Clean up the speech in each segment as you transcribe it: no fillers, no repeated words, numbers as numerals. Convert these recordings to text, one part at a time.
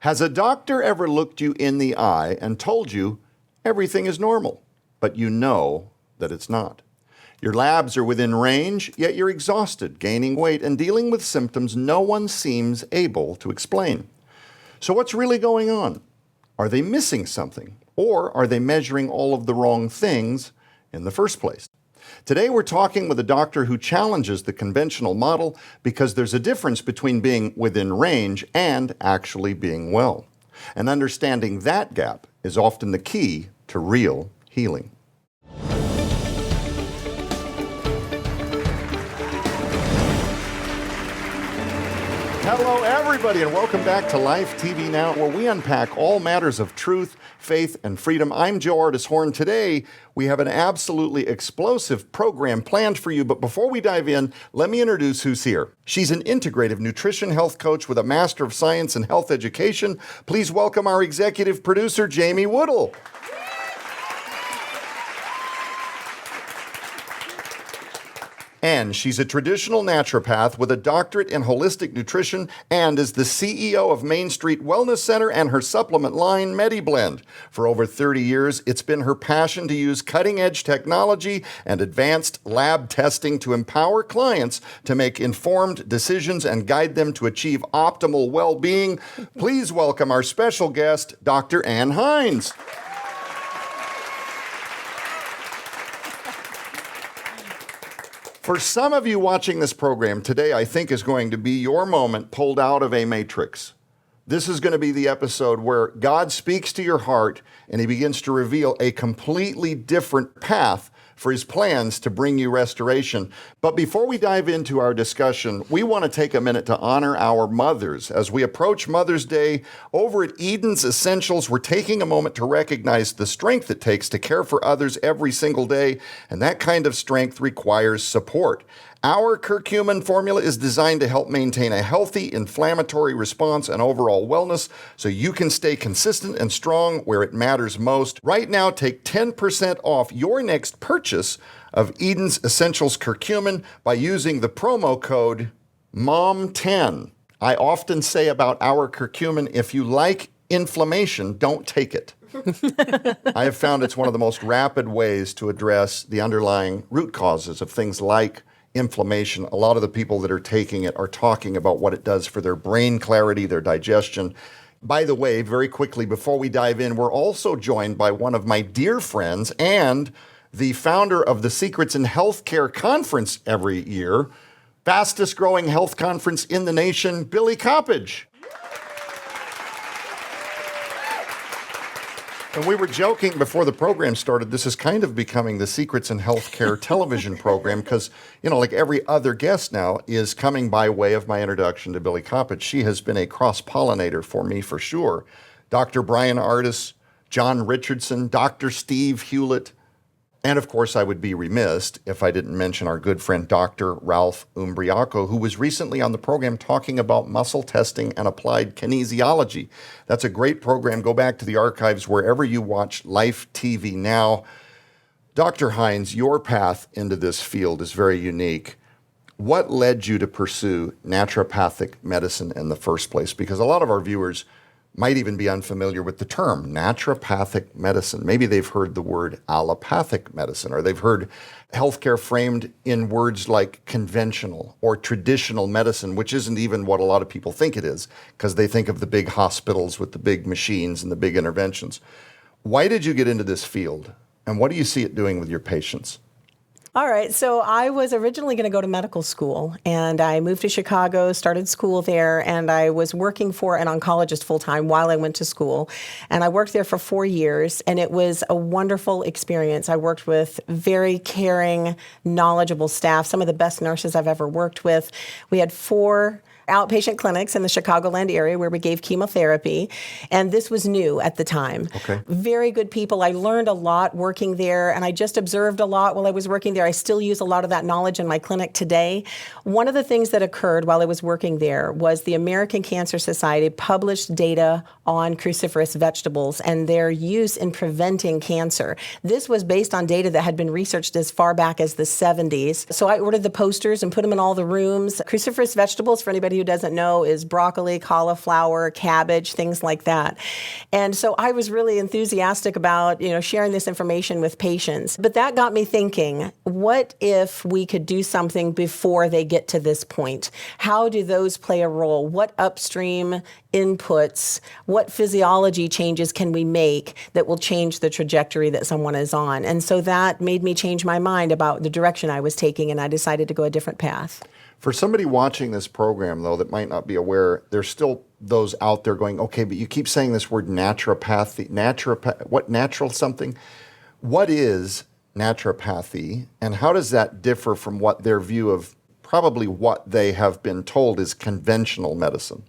Has a doctor ever looked you in the eye and told you everything is normal, but you know that it's not? Your labs are within range, yet you're exhausted, gaining weight, and dealing with symptoms no one seems able to explain. So what's really going on? Are they missing something? Or are they measuring all of the wrong things in the first place? Today we're talking with a doctor who challenges the conventional model because there's a difference between being within range and actually being well. And understanding that gap is often the key to real healing. Hello, everybody, and welcome back to Life TV Now, where we unpack all matters of truth, faith, and freedom. I'm Joe Artis Horn. Today, we have an absolutely explosive program planned for you, but before we dive in, let me introduce who's here. She's an integrative nutrition health coach with a Master of Science in Health Education. Please welcome our executive producer, Jamie Woodall. And she's a traditional naturopath with a doctorate in holistic nutrition and is the CEO of Main Street Wellness Center and her supplement line, MediBlend. For over 30 years, it's been her passion to use cutting-edge technology and advanced lab testing to empower clients to make informed decisions and guide them to achieve optimal well-being. Please welcome our special guest, Dr. Ann Hines. For some of you watching this program today, I think is going to be your moment pulled out of a matrix. This is going to be the episode where God speaks to your heart and he begins to reveal a completely different path for his plans to bring you restoration. But before we dive into our discussion, we want to take a minute to honor our mothers. As we approach Mother's Day, over at Eden's Essentials, we're taking a moment to recognize the strength it takes to care for others every single day, and that kind of strength requires support. Our curcumin formula is designed to help maintain a healthy inflammatory response and overall wellness so you can stay consistent and strong where it matters most. Right now, take 10% off your next purchase of Eden's Essentials Curcumin by using the promo code MOM10. I often say about our curcumin, if you like inflammation, don't take it. I have found it's one of the most rapid ways to address the underlying root causes of things like inflammation. A lot of the people that are taking it are talking about what it does for their brain clarity, their digestion. By the way, very quickly, before we dive in, we're also joined by one of my dear friends and the founder of the Secrets in Healthcare Conference every year, fastest growing health conference in the nation, Billy Coppage. And we were joking before the program started, this is kind of becoming the Secrets in Healthcare television program because, like every other guest now is coming by way of my introduction to Billy Coppage. She has been a cross-pollinator for me for sure. Dr. Brian Artis, John Richardson, Dr. Steve Hewlett, and of course I would be remiss if I didn't mention our good friend Dr. Ralph Umbriaco, who was recently on the program talking about muscle testing and applied kinesiology. That's a great program. Go back to the archives wherever you watch Life TV Now. Dr. Hines, your path into this field is very unique. What led you to pursue naturopathic medicine in the first place? Because a lot of our viewers might even be unfamiliar with the term naturopathic medicine. Maybe they've heard the word allopathic medicine, or they've heard healthcare framed in words like conventional or traditional medicine, which isn't even what a lot of people think it is, because they think of the big hospitals with the big machines and the big interventions. Why did you get into this field, and what do you see it doing with your patients? All right. So I was originally going to go to medical school, and I moved to Chicago, started school there, and I was working for an oncologist full-time while I went to school. And I worked there for 4 years, and it was a wonderful experience. I worked with very caring, knowledgeable staff, some of the best nurses I've ever worked with. We had 4 outpatient clinics in the Chicagoland area where we gave chemotherapy, and this was new at the time. Okay. Very good people. I learned a lot working there, and I just observed a lot while I was working there. I still use a lot of that knowledge in my clinic today. One of the things that occurred while I was working there was the American Cancer Society published data on cruciferous vegetables and their use in preventing cancer. This was based on data that had been researched as far back as the 70s. So I ordered the posters and put them in all the rooms. Cruciferous vegetables, for anybody who who doesn't know, is broccoli, cauliflower, cabbage, things like that. And so I was really enthusiastic about, sharing this information with patients. But that got me thinking, what if we could do something before they get to this point? How do those play a role? What upstream inputs, what physiology changes can we make that will change the trajectory that someone is on? And so that made me change my mind about the direction I was taking, and I decided to go a different path. For somebody watching this program, though, that might not be aware, there's still those out there going, okay, but you keep saying this word naturopathy, what natural something? What is naturopathy, and how does that differ from what their view of probably what they have been told is conventional medicine,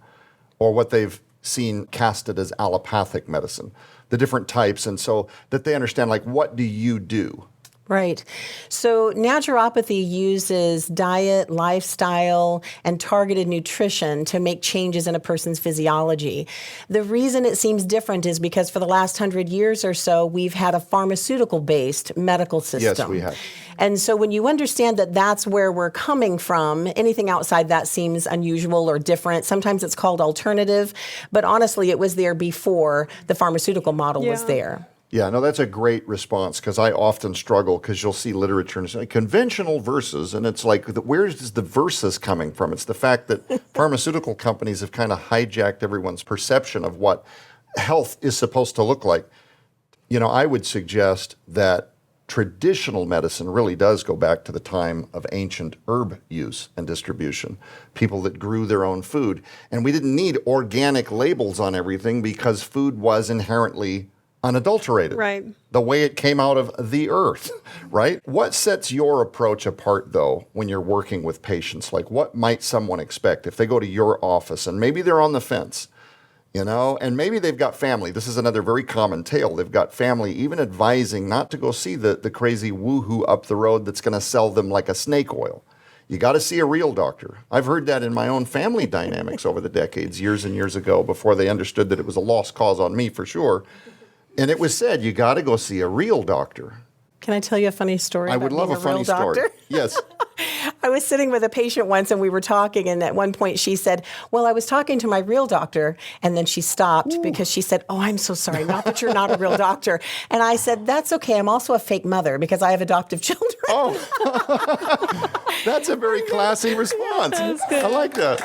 or what they've seen casted as allopathic medicine, the different types, and so that they understand, like, what do you do? Right. So naturopathy uses diet, lifestyle, and targeted nutrition to make changes in a person's physiology. The reason it seems different is because for the last 100 years or so, we've had a pharmaceutical-based medical system. Yes, we have. And so when you understand that that's where we're coming from, anything outside that seems unusual or different. Sometimes it's called alternative, but honestly, it was there before the pharmaceutical model was there. Yeah, no, that's a great response, because I often struggle, because you'll see literature and say conventional versus, and it's like, where is the versus coming from? It's the fact that pharmaceutical companies have kind of hijacked everyone's perception of what health is supposed to look like. I would suggest that traditional medicine really does go back to the time of ancient herb use and distribution, people that grew their own food. And we didn't need organic labels on everything because food was inherently unadulterated, right? The way it came out of the earth, right? What sets your approach apart, though, when you're working with patients? Like, what might someone expect if they go to your office and maybe they're on the fence, and maybe they've got family. This is another very common tale. They've got family even advising not to go see the crazy woohoo up the road that's going to sell them like a snake oil. You got to see a real doctor. I've heard that in my own family dynamics over the decades, years and years ago, before they understood that it was a lost cause on me for sure. And it was said, you got to go see a real doctor. Can I tell you a funny story? I would love a funny story. Yes. I was sitting with a patient once and we were talking, and at one point she said, well, I was talking to my real doctor, and then she stopped because she said, oh, I'm so sorry, not that you're not a real doctor. And I said, that's okay, I'm also a fake mother because I have adoptive children. Oh, that's a very classy response. I like that.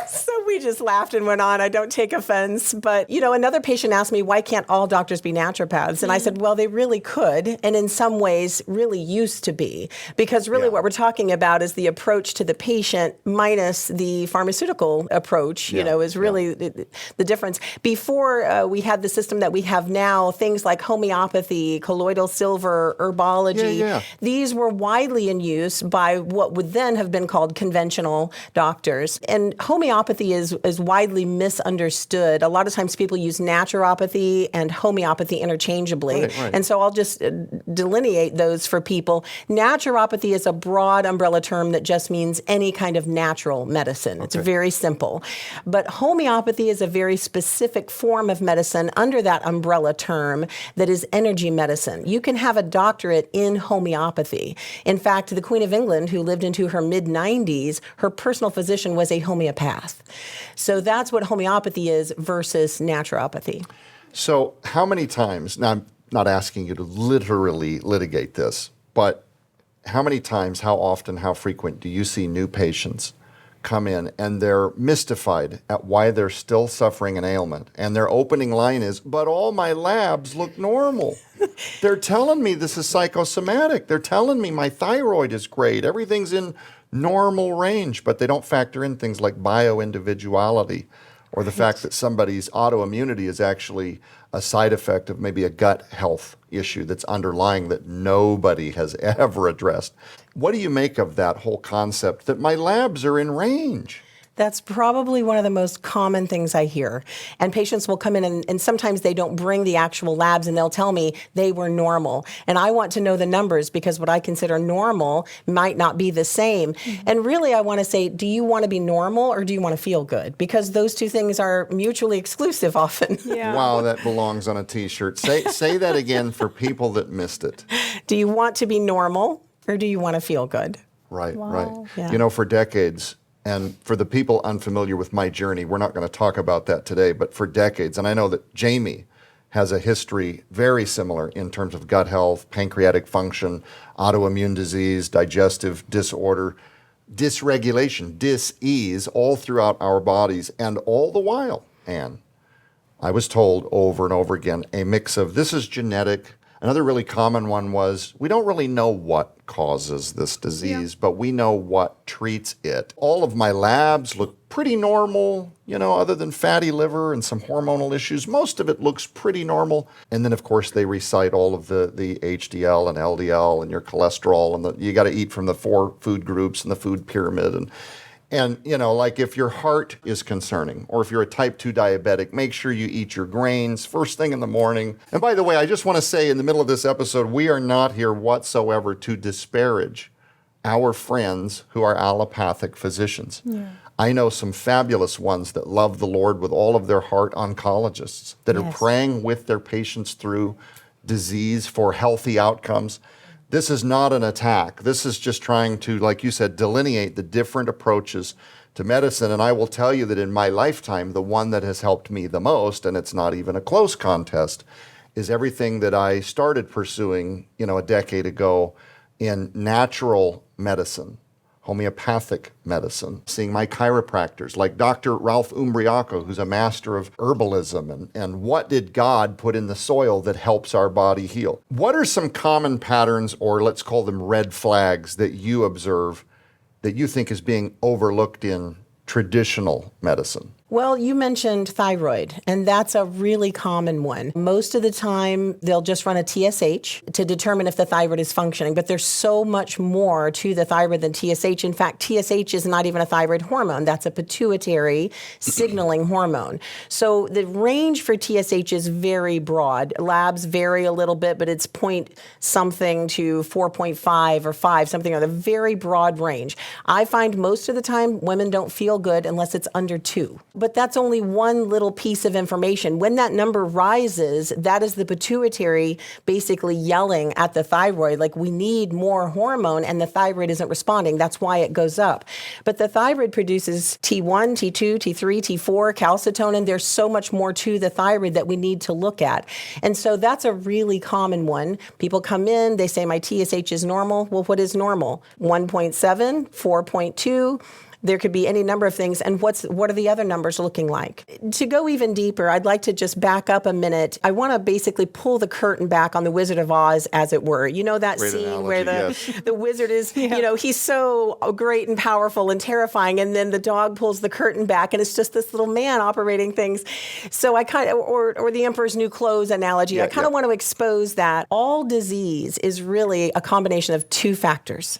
So we just laughed and went on. I don't take offense. But, another patient asked me, why can't all doctors be naturopaths? And I said, well, they really could. And in some ways really used to be. Because really what we're talking about is the approach to the patient minus the pharmaceutical approach, is really the difference. Before we had the system that we have now, things like homeopathy, colloidal silver, herbology, these were widely in use by what would then have been called conventional doctors. And homeopathy is widely misunderstood. A lot of times people use naturopathy and homeopathy interchangeably. Right. And so I'll just delineate those for people. Naturopathy is a broad umbrella term that just means any kind of natural medicine. Okay. It's very simple. But homeopathy is a very specific form of medicine under that umbrella term that is energy medicine. You can have a doctorate in homeopathy. In fact, the Queen of England, who lived into her mid-90s, her personal physician was a homeopath. So that's what homeopathy is versus naturopathy. So how many times, now I'm not asking you to literally litigate this, but how many times, how often, how frequent do you see new patients come in and they're mystified at why they're still suffering an ailment? And their opening line is, but all my labs look normal. They're telling me this is psychosomatic. They're telling me my thyroid is great. Everything's in normal range, but they don't factor in things like bioindividuality or the fact that somebody's autoimmunity is actually a side effect of maybe a gut health issue that's underlying that nobody has ever addressed. What do you make of that whole concept that my labs are in range? That's probably one of the most common things I hear. And patients will come in and sometimes they don't bring the actual labs and they'll tell me they were normal. And I want to know the numbers because what I consider normal might not be the same. Mm-hmm. And really I want to say, do you want to be normal or do you want to feel good? Because those two things are mutually exclusive often. Yeah. Wow, that belongs on a t-shirt. Say that again for people that missed it. Do you want to be normal or do you want to feel good? Right, Wow. right. Yeah. You know, for decades, and for the people unfamiliar with my journey, we're not going to talk about that today, but for decades, and I know that Jamie has a history very similar in terms of gut health, pancreatic function, autoimmune disease, digestive disorder, dysregulation, dis-ease all throughout our bodies. And all the while, Anne, I was told over and over again, a mix of this is genetic. Another really common one was we don't really know what causes this disease, but we know what treats it. All of my labs look pretty normal, you know, other than fatty liver and some hormonal issues. Most of it looks pretty normal. And then, of course, they recite all of the HDL and LDL and your cholesterol, and you got to eat from the 4 food groups and the food pyramid. And, you know, like if your heart is concerning or if you're a type 2 diabetic, make sure you eat your grains first thing in the morning. And by the way, I just want to say in the middle of this episode, we are not here whatsoever to disparage our friends who are allopathic physicians. Yeah. I know some fabulous ones that love the Lord with all of their heart, oncologists that are praying with their patients through disease for healthy outcomes. This is not an attack. This is just trying to, like you said, delineate the different approaches to medicine. And I will tell you that in my lifetime, the one that has helped me the most, and it's not even a close contest, is everything that I started pursuing, you know, a decade ago in natural medicine, homeopathic medicine, seeing my chiropractors like Dr. Ralph Umbriaco, who's a master of herbalism, and what did God put in the soil that helps our body heal? What are some common patterns, or let's call them red flags, that you observe that you think is being overlooked in traditional medicine? Well, you mentioned thyroid, and that's a really common one. Most of the time, they'll just run a TSH to determine if the thyroid is functioning, but there's so much more to the thyroid than TSH. In fact, TSH is not even a thyroid hormone. That's a pituitary signaling hormone. So the range for TSH is very broad. Labs vary a little bit, but it's point something to 4.5 or 5, something or other, very broad range. I find most of the time women don't feel good unless it's under 2. But that's only one little piece of information. When that number rises, that is the pituitary basically yelling at the thyroid, like we need more hormone, and the thyroid isn't responding. That's why it goes up. But the thyroid produces T1, T2, T3, T4, calcitonin. There's so much more to the thyroid that we need to look at. And so that's a really common one. People come in, they say my TSH is normal. Well, what is normal? 1.7, 4.2. There could be any number of things. And what are the other numbers looking like? To go even deeper, I'd like to just back up a minute. I want to basically pull the curtain back on the Wizard of Oz, as it were. You know that Great scene analogy, where the wizard is, you know, he's so great and powerful and terrifying, and then the dog pulls the curtain back, and it's just this little man operating things. So I kind of, or the Emperor's New Clothes analogy, I kind of want to expose that all disease is really a combination of 2 factors: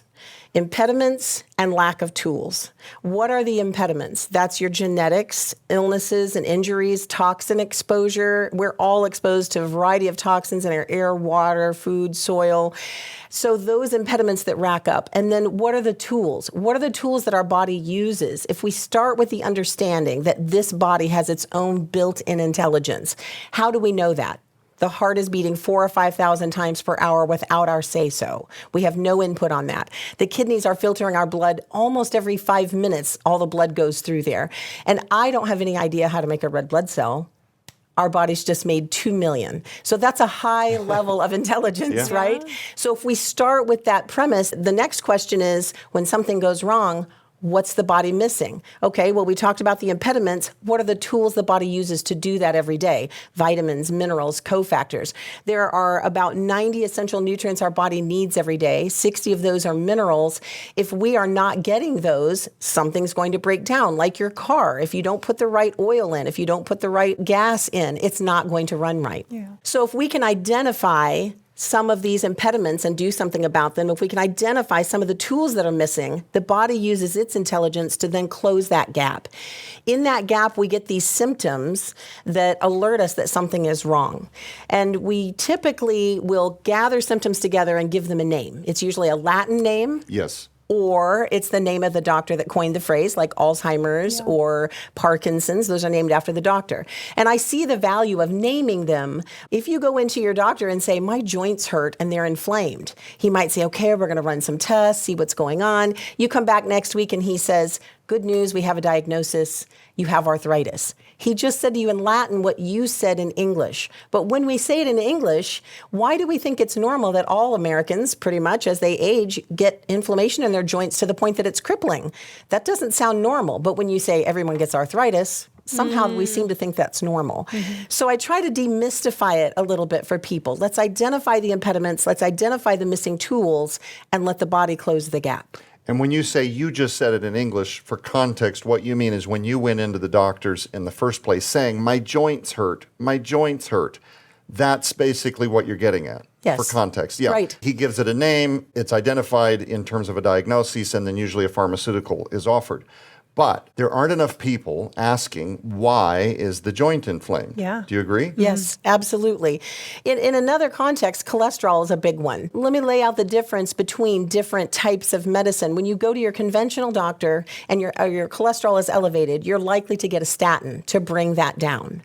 impediments and lack of tools. What are the impediments? That's your genetics, illnesses and injuries, toxin exposure. We're all exposed to a variety of toxins in our air, water, food, soil. So those impediments that rack up. And then what are the tools? What are the tools that our body uses? If we start with the understanding that this body has its own built-in intelligence, how do we know that? The heart is beating 4,000 or 5,000 times per hour without our say-so. We have no input on that. The kidneys are filtering our blood almost every 5 minutes. All the blood goes through there. And I don't have any idea how to make a red blood cell. Our body's just made 2 million. So that's a high level of intelligence, right? So if we start with that premise, the next question is, when something goes wrong, what's the body missing? Okay, well, we talked about the impediments. What are the tools the body uses to do that every day? Vitamins, minerals, cofactors. There are about 90 essential nutrients our body needs every day. 60 of those are minerals. If we are not getting those, something's going to break down, like your car. If you don't put the right oil in, if you don't put the right gas in, it's not going to run right. Yeah. So if we can identify some of these impediments and do something about them, if we can identify some of the tools that are missing, the body uses its intelligence to then close that gap. In that gap, we get these symptoms that alert us that something is wrong. And we typically will gather symptoms together and give them a name. It's usually a Latin name. Yes. or it's the name of the doctor that coined the phrase, like Alzheimer's or Parkinson's. Those are named after the doctor. And I see the value of naming them. If you go into your doctor and say, my joints hurt and they're inflamed, he might say, okay, we're going to run some tests, see what's going on. You come back next week and he says, good news, we have a diagnosis. You have arthritis. He just said to you in Latin what you said in English. But when we say it in English, why do we think it's normal that all Americans, pretty much as they age, get inflammation in their joints to the point that it's crippling? That doesn't sound normal. But when you say everyone gets arthritis, somehow we seem to think that's normal. So I try to demystify it a little bit for people. Let's identify the impediments, let's identify the missing tools, and let the body close the gap. And when you say you just said it in English, for context, what you mean is when you went into the doctors in the first place saying, my joints hurt, that's basically what you're getting at. Yes. For context. Yeah. Right. He gives it a name, it's identified in terms of a diagnosis, and then usually a pharmaceutical is offered. But there aren't enough people asking, why is the joint inflamed? Yeah. Do you agree? Yes, absolutely. In another context, cholesterol is a big one. Let me lay out the difference between different types of medicine. When you go to your conventional doctor and your cholesterol is elevated, you're likely to get a statin to bring that down.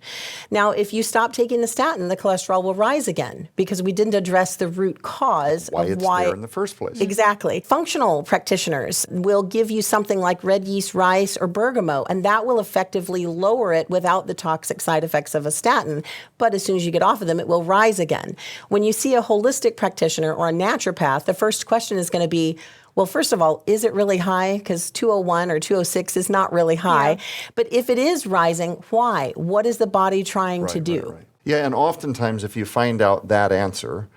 Now, if you stop taking the statin, the cholesterol will rise again because we didn't address the root cause Why of it's why there in the first place. Exactly. Functional practitioners will give you something like red yeast rice or bergamot, and that will effectively lower it without the toxic side effects of a statin. But as soon as you get off of them, it will rise again. When you see a holistic practitioner or a naturopath, the first question is going to be, well, first of all, is it really high? Because 201 or 206 is not really high. Yeah. But if it is rising, why? What is the body trying to do? Right. Yeah, and oftentimes if you find out that answer,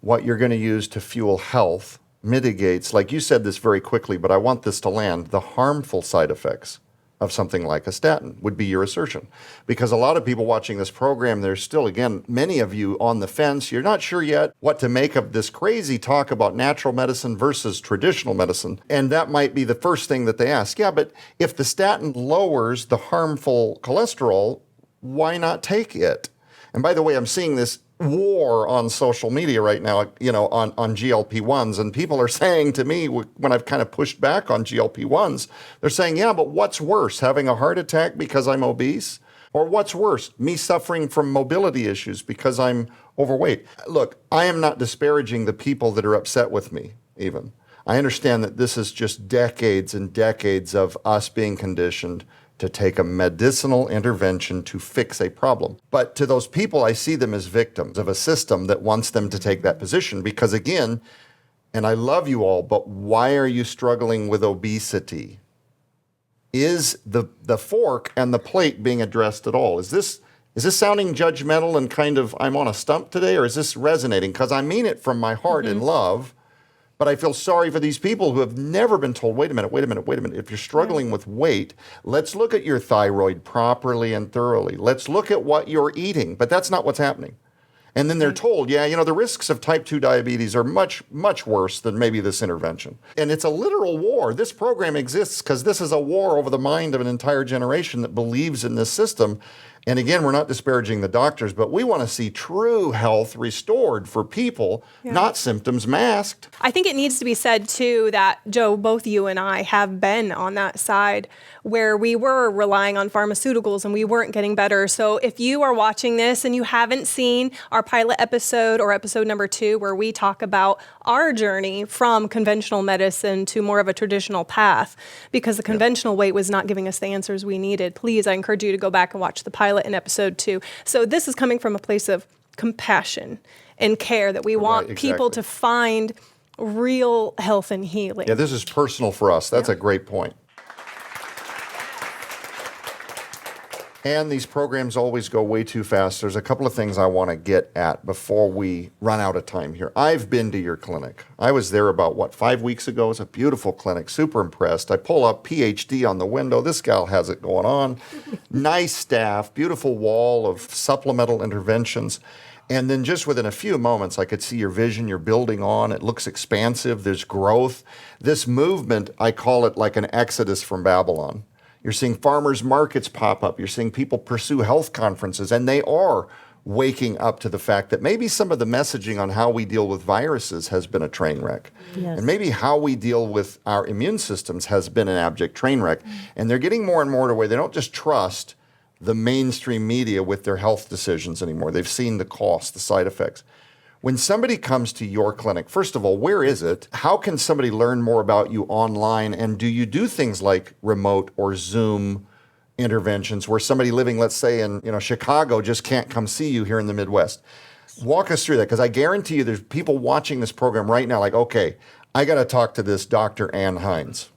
what you're going to use to fuel health mitigates, like you said this very quickly, but I want this to land, the harmful side effects of something like a statin would be your assertion. Because a lot of people watching this program, there's still, again, many of you on the fence. You're not sure yet what to make of this crazy talk about natural medicine versus traditional medicine. And that might be the first thing that they ask. Yeah, but if the statin lowers the harmful cholesterol, why not take it? And by the way, I'm seeing this war on social media right now, on GLP-1s. And people are saying to me, when I've kind of pushed back on GLP-1s, they're saying, yeah, but what's worse, having a heart attack because I'm obese? Or what's worse, me suffering from mobility issues because I'm overweight? Look, I am not disparaging the people that are upset with me, even. I understand that this is just decades and decades of us being conditioned to take a medicinal intervention to fix a problem. But to those people, I see them as victims of a system that wants them to take that position. Because again, and I love you all, but why are you struggling with obesity? Is the fork and the plate being addressed at all? Is this sounding judgmental and kind of, I'm on a stump today, or is this resonating? Because I mean it from my heart in love. But I feel sorry for these people who have never been told, wait a minute. If you're struggling with weight, let's look at your thyroid properly and thoroughly. Let's look at what you're eating. But that's not what's happening. And then they're told, the risks of type 2 diabetes are much, much worse than maybe this intervention. And it's a literal war. This program exists because this is a war over the mind of an entire generation that believes in this system. And again, we're not disparaging the doctors, but we want to see true health restored for people, not symptoms masked. I think it needs to be said, too, that, Joe, both you and I have been on that side where we were relying on pharmaceuticals and we weren't getting better. So if you are watching this and you haven't seen our pilot episode or episode number 2, where we talk about our journey from conventional medicine to more of a traditional path, because the conventional way was not giving us the answers we needed, please, I encourage you to go back and watch the pilot in episode 2. So this is coming from a place of compassion and care that we want people to find real health and healing. Yeah, this is personal for us. That's a great point. And these programs always go way too fast. There's a couple of things I want to get at before we run out of time here. I've been to your clinic. I was there about, 5 weeks ago. It's a beautiful clinic, super impressed. I pull up PhD on the window. This gal has it going on. Nice staff, beautiful wall of supplemental interventions. And then just within a few moments, I could see your vision you're building on. It looks expansive. There's growth. This movement, I call it like an exodus from Babylon. You're seeing farmers markets pop up. You're seeing people pursue health conferences, and they are waking up to the fact that maybe some of the messaging on how we deal with viruses has been a train wreck. Yes. And maybe how we deal with our immune systems has been an abject train wreck. And they're getting more and more to where they don't just trust the mainstream media with their health decisions anymore. They've seen the cost, the side effects. When somebody comes to your clinic, first of all, where is it? How can somebody learn more about you online? And do you do things like remote or Zoom interventions where somebody living, let's say in Chicago, just can't come see you here in the Midwest? Walk us through that, because I guarantee you there's people watching this program right now like, okay, I got to talk to this Dr. Ann Hines.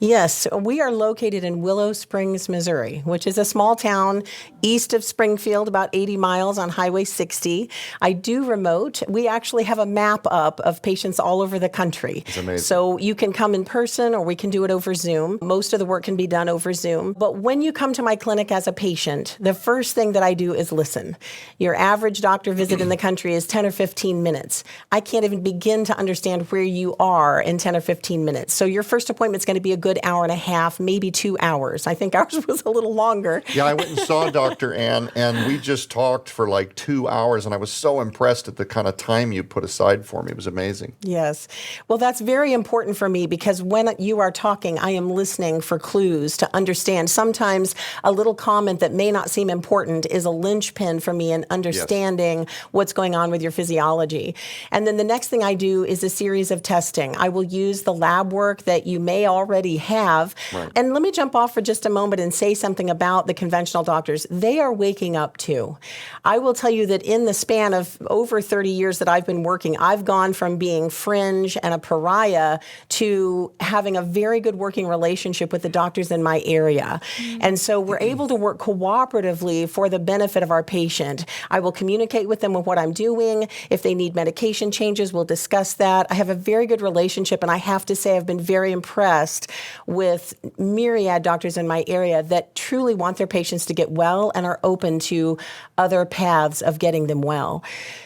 Yes, we are located in Willow Springs, Missouri, which is a small town east of Springfield, about 80 miles on Highway 60. I do remote. We actually have a map up of patients all over the country. It's amazing. So you can come in person or we can do it over Zoom. Most of the work can be done over Zoom. But when you come to my clinic as a patient, the first thing that I do is listen. Your average doctor visit in the country is 10 or 15 minutes. I can't even begin to understand where you are in 10 or 15 minutes. So your first appointment is going to be a good hour and a half, maybe 2 hours. I think ours was a little longer. Yeah, I went and saw Dr. Ann, and we just talked for like 2 hours, and I was so impressed at the kind of time you put aside for me. It was amazing. Yes. Well, that's very important for me because when you are talking, I am listening for clues to understand. Sometimes a little comment that may not seem important is a linchpin for me in understanding what's going on with your physiology. And then the next thing I do is a series of testing. I will use the lab work that you may already have. Right. And let me jump off for just a moment and say something about the conventional doctors. They are waking up too. I will tell you that in the span of over 30 years that I've been working, I've gone from being fringe and a pariah to having a very good working relationship with the doctors in my area. And so we're able to work cooperatively for the benefit of our patient. I will communicate with them with what I'm doing. If they need medication changes, we'll discuss that. I have a very good relationship, and I have to say I've been very impressed with myriad doctors in my area that truly want their patients to get well and are open to other paths of getting them well.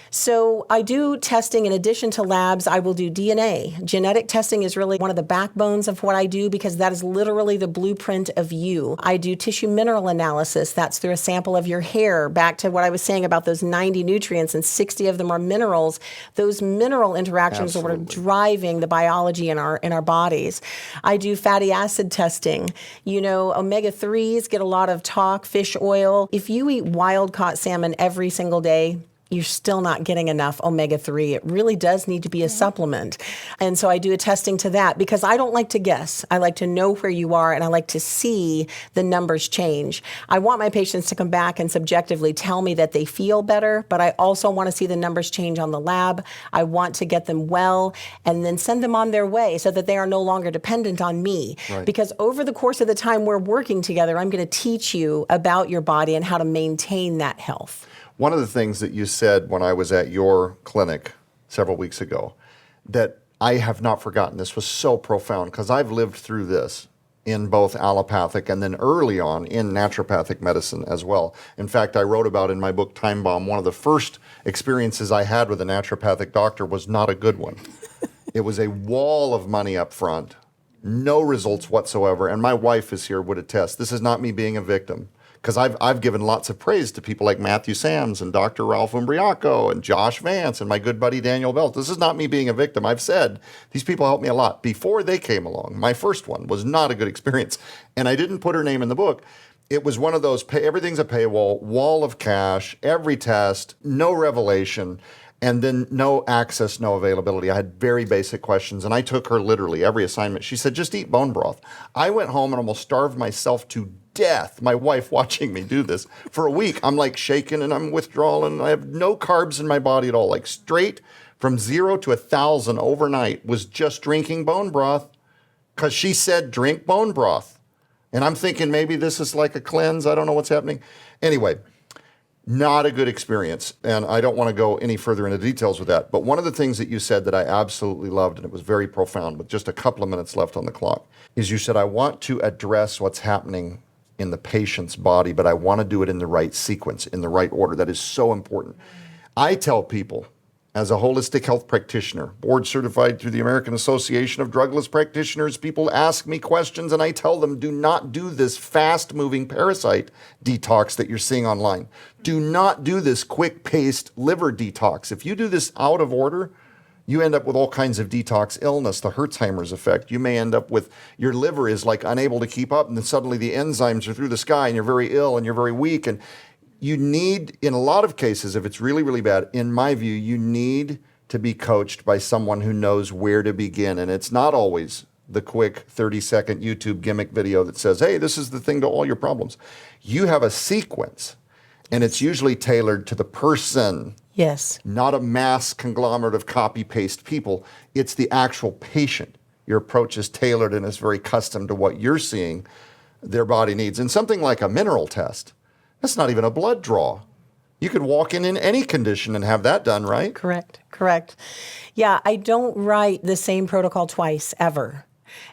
So I do testing in addition to labs. I will do DNA. Genetic testing is really one of the backbones of what I do because that is literally the blueprint of you. I do tissue mineral analysis. That's through a sample of your hair. Back to what I was saying about those 90 nutrients and 60 of them are minerals. Those mineral interactions are what are driving the biology in our bodies. I do fatty acid testing. Omega-3s get a lot of talk, fish oil. If you eat wild-caught salmon every single day, you're still not getting enough omega-3. It really does need to be a supplement. And so I do a testing to that because I don't like to guess. I like to know where you are, and I like to see the numbers change. I want my patients to come back and subjectively tell me that they feel better, but I also want to see the numbers change on the lab. I want to get them well and then send them on their way so that they are no longer dependent on me. Right. Because over the course of the time we're working together, I'm going to teach you about your body and how to maintain that health. One of the things that you said when I was at your clinic several weeks ago that I have not forgotten, this was so profound because I've lived through this in both allopathic and then early on in naturopathic medicine as well. In fact, I wrote about in my book, Time Bomb, one of the first experiences I had with a naturopathic doctor was not a good one. It was a wall of money up front, no results whatsoever. And my wife is here, would attest. This is not me being a victim. Because I've given lots of praise to people like Matthew Sams and Dr. Ralph Umbriaco and Josh Vance and my good buddy Daniel Belt. This is not me being a victim. I've said these people helped me a lot before they came along. My first one was not a good experience. And I didn't put her name in the book. It was one of those, everything's a paywall, wall of cash, every test, no revelation, and then no access, no availability. I had very basic questions, and I took her literally every assignment. She said, just eat bone broth. I went home and almost starved myself to death, my wife watching me do this for a week. I'm like shaking and I'm withdrawal and I have no carbs in my body at all. Like straight from 0 to 1,000 overnight was just drinking bone broth because she said drink bone broth. And I'm thinking maybe this is like a cleanse. I don't know what's happening. Anyway, not a good experience. And I don't want to go any further into details with that. But one of the things that you said that I absolutely loved, and it was very profound, with just a couple of minutes left on the clock, is you said, I want to address what's happening in the patient's body, but I want to do it in the right sequence, in the right order. That is so important. I tell people, as a holistic health practitioner, board certified through the American Association of Drugless Practitioners. People ask me questions and I tell them, do not do this fast-moving parasite detox that you're seeing online. Do not do this quick-paced liver detox. If you do this out of order, you end up with all kinds of detox illness, the Hertzheimer's effect. You may end up with your liver is like unable to keep up, and then suddenly the enzymes are through the sky and you're very ill and you're very weak. And you need, in a lot of cases, if it's really, really bad, in my view, you need to be coached by someone who knows where to begin. And it's not always the quick 30-second YouTube gimmick video that says, hey, this is the thing to all your problems. You have a sequence, and it's usually tailored to the person. Yes. Not a mass conglomerate of copy-paste people. It's the actual patient. Your approach is tailored and is very custom to what you're seeing their body needs. And something like a mineral test, that's not even a blood draw. You could walk in any condition and have that done, right? Correct. Yeah, I don't write the same protocol twice, ever.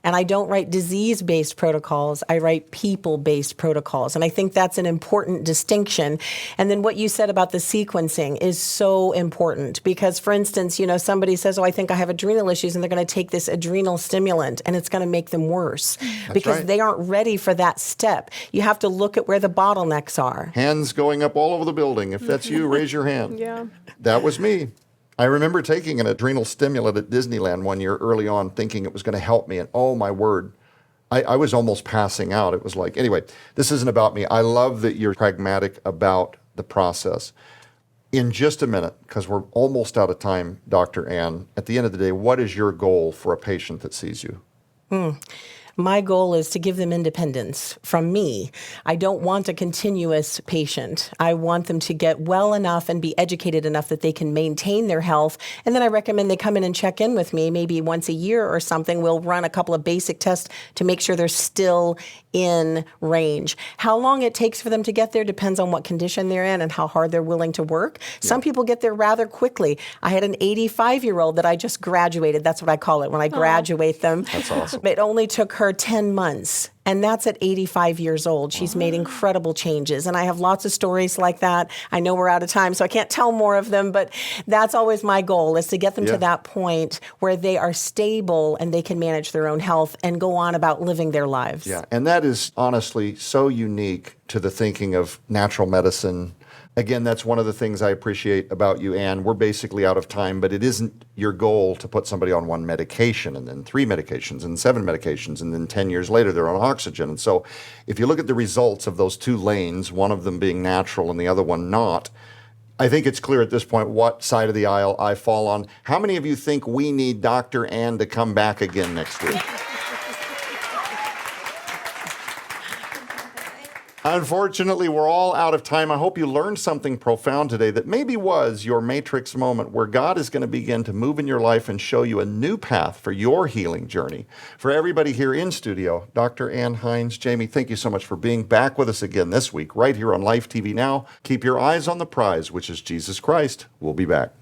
And I don't write disease-based protocols. I write people-based protocols. And I think that's an important distinction. And then what you said about the sequencing is so important because, for instance, somebody says, oh, I think I have adrenal issues, and they're going to take this adrenal stimulant, and it's going to make them worse because they aren't ready for that step. You have to look at where the bottlenecks are. Hands going up all over the building. If that's you, raise your hand. Yeah. That was me. I remember taking an adrenal stimulant at Disneyland one year early on thinking it was going to help me. And oh, my word, I was almost passing out. It was like, anyway, this isn't about me. I love that you're pragmatic about the process. In just a minute, because we're almost out of time, Dr. Ann, at the end of the day, what is your goal for a patient that sees you? My goal is to give them independence from me. I don't want a continuous patient. I want them to get well enough and be educated enough that they can maintain their health. And then I recommend they come in and check in with me maybe once a year or something. We'll run a couple of basic tests to make sure they're still in range. How long it takes for them to get there depends on what condition they're in and how hard they're willing to work. Some people get there rather quickly. I had an 85-year-old that I just graduated. That's what I call it when I graduate them. That's awesome. It only took her 10 months. And that's at 85 years old. She's made incredible changes. And I have lots of stories like that. I know we're out of time, so I can't tell more of them, but that's always my goal is to get them to that point where they are stable and they can manage their own health and go on about living their lives. Yeah, and that is honestly so unique to the thinking of natural medicine. Again, that's one of the things I appreciate about you, Ann. We're basically out of time, but it isn't your goal to put somebody on one medication and then 3 medications and 7 medications, and then 10 years later they're on oxygen. And so if you look at the results of those 2 lanes, one of them being natural and the other one not, I think it's clear at this point what side of the aisle I fall on. How many of you think we need Dr. Ann to come back again next week? Unfortunately, we're all out of time. I hope you learned something profound today that maybe was your matrix moment where God is going to begin to move in your life and show you a new path for your healing journey. For everybody here in studio, Dr. Ann Hines, Jamie, thank you so much for being back with us again this week, right here on Life TV Now. Keep your eyes on the prize, which is Jesus Christ. We'll be back.